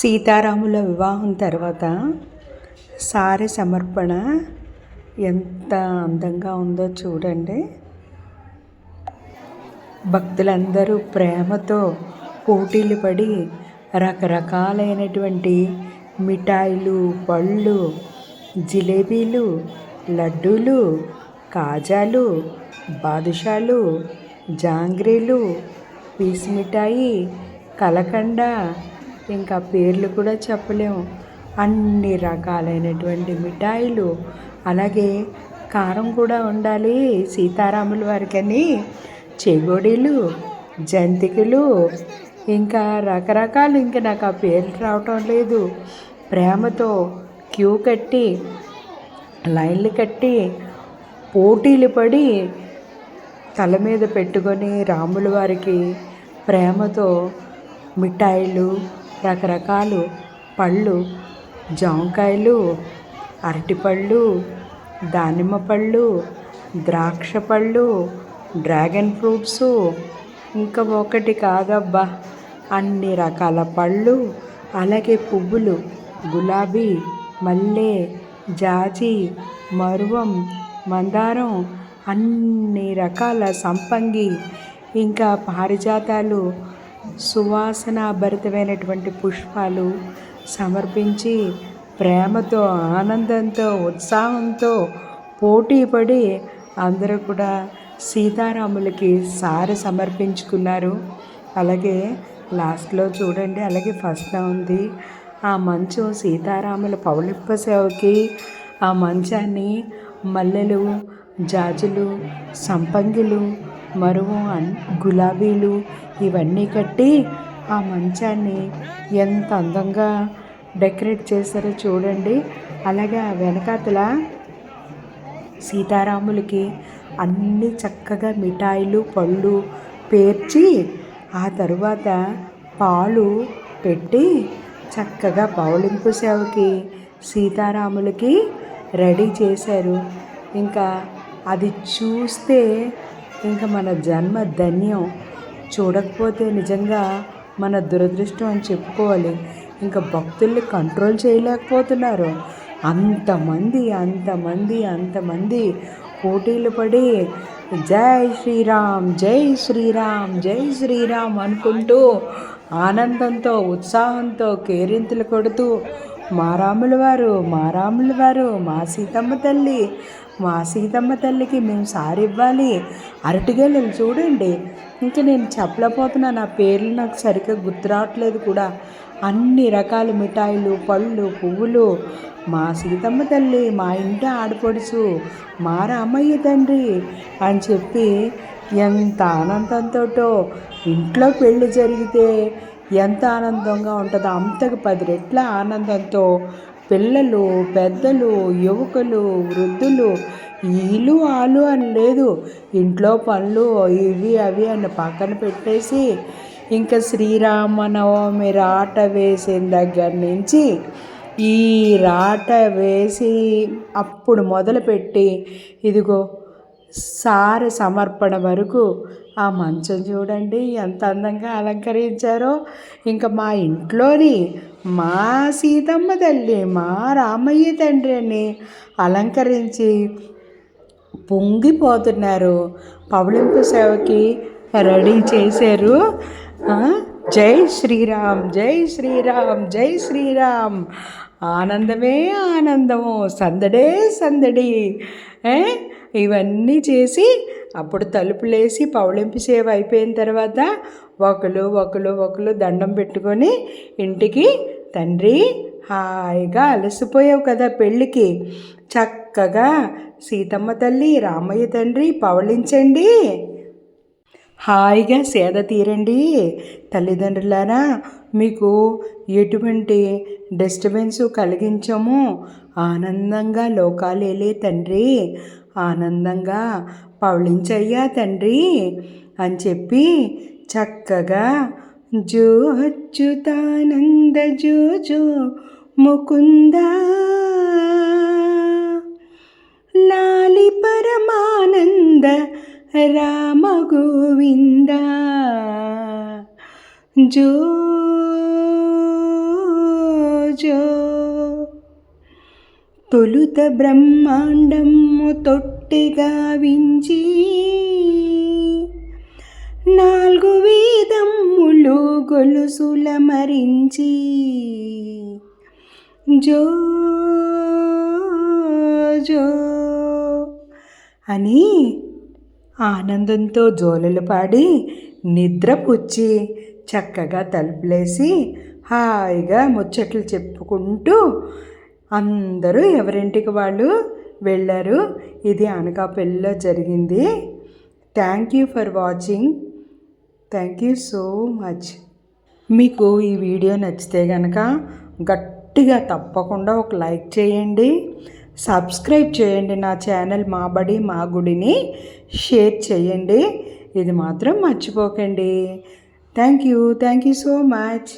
సీతారాముల వివాహం తర్వాత సారె సమర్పణ ఎంత అందంగా ఉందో చూడండి. భక్తులందరూ ప్రేమతో పోటీలు పడి రకరకాలైనటువంటి మిఠాయిలు, పళ్ళు, జిలేబీలు, లడ్డూలు, కాజాలు, బాదుషాలు, జాంగ్రీలు, పీస్ మిఠాయి, కలకండ, ఇంకా పేర్లు కూడా చెప్పలేము. అన్ని రకాలైనటువంటి మిఠాయిలు, అలాగే కారం కూడా ఉండాలి సీతారాముల వారికని చెగోడీలు, జంతికలు, ఇంకా రకరకాలు, ఇంకా నాకు ఆ పేర్లు రావటం లేదు. ప్రేమతో క్యూ కట్టి, లైన్లు కట్టి, పోటీలు పడి తల మీద పెట్టుకొని రాముల వారికి ప్రేమతో మిఠాయిలు, రకరకాలు పళ్ళు, జామకాయలు, అరటిపళ్ళు, దానిమ్మ పళ్ళు, ద్రాక్ష పళ్ళు, డ్రాగన్ ఫ్రూట్సు, ఇంకా ఒకటి కాదబ్బా అన్ని రకాల పళ్ళు, అలాగే పువ్వులు, గులాబీ, మల్లె, జాజి, మరువం, మందారం, అన్ని రకాల సంపంగి, ఇంకా పారిజాతాలు, సువాసన భరితమైనటువంటి పుష్పాలు సమర్పించి ప్రేమతో, ఆనందంతో, ఉత్సాహంతో పోటీపడి అందరూ కూడా సీతారాములకి సారె సమర్పించుకున్నారు. అలాగే లాస్ట్లో చూడండి, అలాగే ఫస్ట్లో ఉంది ఆ మంచం సీతారాముల పౌలింప సేవకి. ఆ మంచాన్ని మల్లెలు, జాజులు, సంపంగిలు, మరువు, గులాబీలు ఇవన్నీ కట్టి ఆ మంచాన్ని ఎంత అందంగా డెకరేట్ చేశారో చూడండి. అలాగే వెనకాతల సీతారాములకి అన్నీ చక్కగా మిఠాయిలు, పళ్ళు పేర్చి ఆ తరువాత పాలు పెట్టి చక్కగా పౌలింపు సేవకి సీతారాములకి రెడీ చేశారు. ఇంకా అది చూస్తే ఇంకా మన జన్మ ధన్యం. చూడకపోతే నిజంగా మన దురదృష్టం అని చెప్పుకోవాలి. ఇంకా భక్తుల్ని కంట్రోల్ చేయలేకపోతున్నారు. అంతమంది అంతమంది అంతమంది పోటీలు పడి జై శ్రీరామ్, జై శ్రీరామ్, జై శ్రీరామ్ అనుకుంటూ ఆనందంతో, ఉత్సాహంతో కేరింతలు కొడుతూ మా రాముల వారు, మా రాముల వారు, మా సీతమ్మ తల్లి, మా సీతమ్మ తల్లికి మేము సారి ఇవ్వాలి. అరటిగెలలు చూడండి, ఇంకా నేను చెప్పలేకపోతున్నాను. ఆ పేర్లు నాకు సరిగ్గా గుర్తు రావట్లేదు కూడా. అన్ని రకాల మిఠాయిలు, పళ్ళు, పువ్వులు, మా సీతమ్మ తల్లి, మా ఇంటి ఆడపడుచు, మా రామయ్య తండ్రి అని చెప్పి ఎంత ఆనందంతో, ఇంట్లో పెళ్ళి జరిగితే ఎంత ఆనందంగా ఉంటుందో అంతకు 10 రెట్ల ఆనందంతో పిల్లలు, పెద్దలు, యువకులు, వృద్ధులు, ఈలు ఆలు అని లేదు, ఇంట్లో పనులు ఇవి అవి అని పక్కన పెట్టేసి ఇంకా శ్రీరామనవమి రాట వేసిన దగ్గర నుంచి ఈ రాట వేసి అప్పుడు మొదలుపెట్టి ఇదిగో సారె సమర్పణ వరకు ఆ మంచం చూడండి ఎంత అందంగా అలంకరించారో. ఇంకా మా ఇంట్లోని మా సీతమ్మ తల్లి, మా రామయ్య తండ్రి అని అలంకరించి పొంగిపోతున్నారు. పవళింపు సేవకి రెడీ చేశారు. జై శ్రీరామ్, జై శ్రీరామ్, జై శ్రీరామ్, ఆనందమే ఆనందము, సందడే సందడి. ఇవన్నీ చేసి అప్పుడు తలుపులేసి పౌళింపు సేవ అయిపోయిన తర్వాత ఒకరు దండం పెట్టుకొని ఇంటికి, తండ్రి హాయిగా అలసిపోయావు కదా పెళ్ళికి, చక్కగా సీతమ్మ తల్లి, రామయ్య తండ్రి పవళించండి, హాయిగా సేద తీరండి. తల్లిదండ్రులారా మీకు ఎటువంటి డిస్టర్బెన్స్ కలిగించము, ఆనందంగా లోకాలేలే తండ్రి, ఆనందంగా పవళించయ్యా తండ్రి అని చెప్పి చక్కగా జో అచ్యుతానంద జో జో ముకుంద లాలి పరమానంద రామ గోవింద, జో తొలుత బ్రహ్మాండము తొట్టెగా వించి 4 వేదములు గొలుసుల మరించి జో జో అని ఆనందంతో జోలలు పాడి నిద్రపుచ్చి చక్కగా తలుపులేసి హాయిగా ముచ్చట్లు చెప్పుకుంటూ అందరూ ఎవరింటికి వాళ్ళు వెళ్ళారు. ఇది అనకాపల్లిలో జరిగింది. Thank you for watching. Thank you so much. మీకు ఈ వీడియో నచ్చితే కనుక గట్టిగా తప్పకుండా ఒక లైక్ చేయండి, సబ్స్క్రైబ్ చేయండి. నా ఛానల్ మా బడి మా గుడిని షేర్ చేయండి. ఇది మాత్రం మర్చిపోకండి. Thank you so much.